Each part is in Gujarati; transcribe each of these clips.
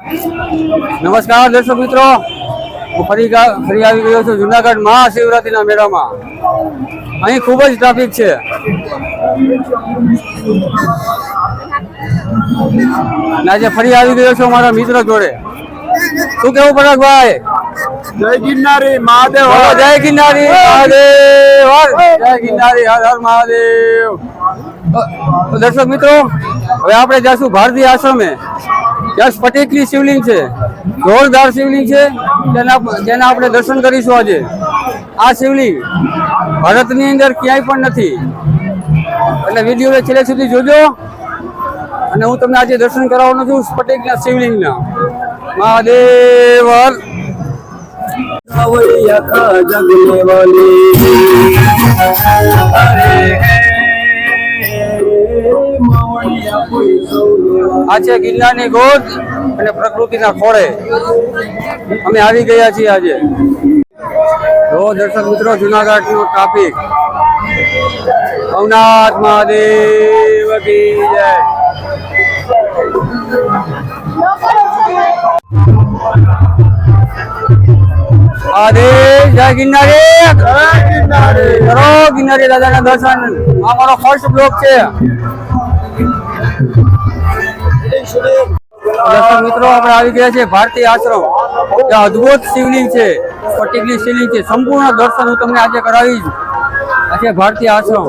નમસ્કાર દર્શક મિત્રો, હું ફરી આવી ગયો છું જુનાગઢ મહાશિવરાત્રીના મેળામાં. અહીં ખૂબ જ ટ્રાફિક છે. આજે ફરી આવી ગયો છું મારા મિત્ર જોડે. શું કેવું પરાગભાઈ? જય ગિરનારી મહાદેવ, જય ગિરનારી મહાદેવ, જય ગિરનારી હર હર મહાદેવ. દર્શક મિત્રો, હવે આપણે જઈશું ભારતીય આશ્રમે. ત્યાં સ્ફટિકની શિવલિંગ છે, જોરદાર શિવલિંગ છે, જેના આપણે દર્શન કરીશું આજે. આ શિવલિંગ ભારતની અંદર ક્યાંય પણ નથી, એટલે વિડીયો છેલ્લે સુધી જોજો. અને હું તમને આજે દર્શન કરાવવાનો છું સ્ફટિકના શિવલિંગના. મહાદેવ જગને વાલી આ છે ગિરનારની ગોદ અને પ્રકૃતિના ખોળે અમે આવી ગયા છીએ આજે. તો દર્શક મિત્રો, જુનાગઢનો ટ્રાફિક. ભવનાથ મહાદેવ કી જય. મહાદેવ જય ગિરનારી, કરો ગિરનારી દાદાના દર્શન. આ મારો ફર્સ્ટ બ્લોક છે. દર્શક મિત્રો, આપણે આવી ગયા છે ભારતીય આશ્રમ. ત્યાં અદભુત શિવલિંગ છે, સ્ફટિકની શિવલિંગ છે. સંપૂર્ણ દર્શન હું તમને આજે કરાવીશ. આ છે ભારતીય આશ્રમ.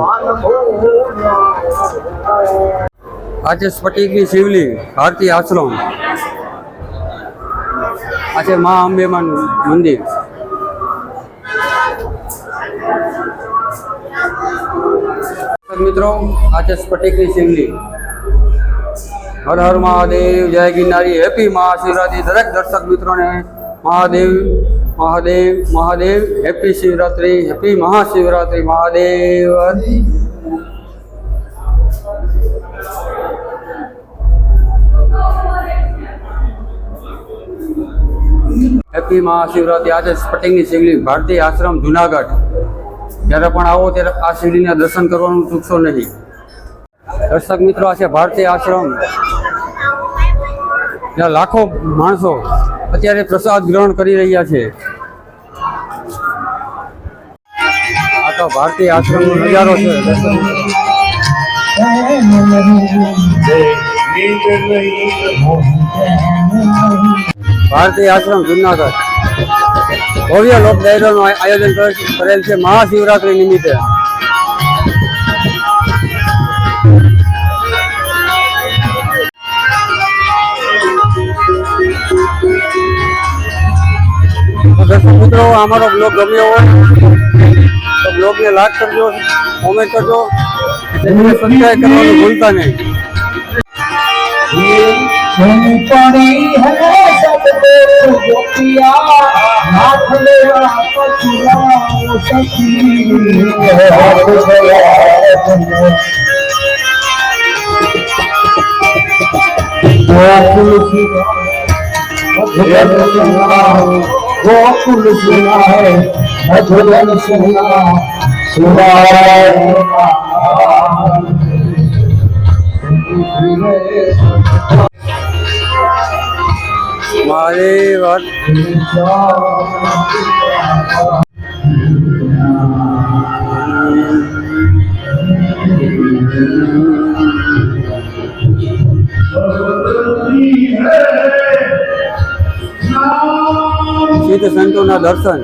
આ છે સ્ફટિકની શિવલિંગ, ભારતીય આશ્રમ. આ છે મા અંબેમાનું મંદિર. મિત્રો, આ છે સ્ફટિકની શિવલિંગ. હર હર મહાદેવ, જય ગિરનારી, હેપી મહાશિવરાત્રી. દરેક દર્શક મિત્રોને Mahadev Mahadev Mahadev, happy Shivratri, happy Mahashivratri. Mahadev happy Mahashivratri. આ છે સ્ફટિકની શિવલિંગ, ભારતીય આશ્રમ જુનાગઢ. જ્યારે પણ આવો ત્યારે આ શિવલિંગના દર્શન કરવાનું ચૂકશો નહીં. દર્શક મિત્રો, આ છે ભારતીય આશ્રમ. જ્યાં લાખો માણસો અત્યારે પ્રસાદ ગ્રહણ કરી રહ્યા છે. આ તો ભારતીય આશ્રમનો નજારો છે. ભારતીય આશ્રમ જુનાગઢ ભવ્ય લોક ડાયરાનું આયોજન કરેલ છે મહાશિવરાત્રી નિમિત્તે. દર્શક મિત્રો, અમારો બ્લોગ ગમ્યો હોય તો બ્લોગને લાઈક કરજો, કોમેન્ટ કરજો, ચેનલને સબસ્ક્રાઇબ કરવાનું ભૂલતા નહીં. गोकुल सुना है मधुरन सुना મારે વાત સિદ્ધ સંતોના દર્શન.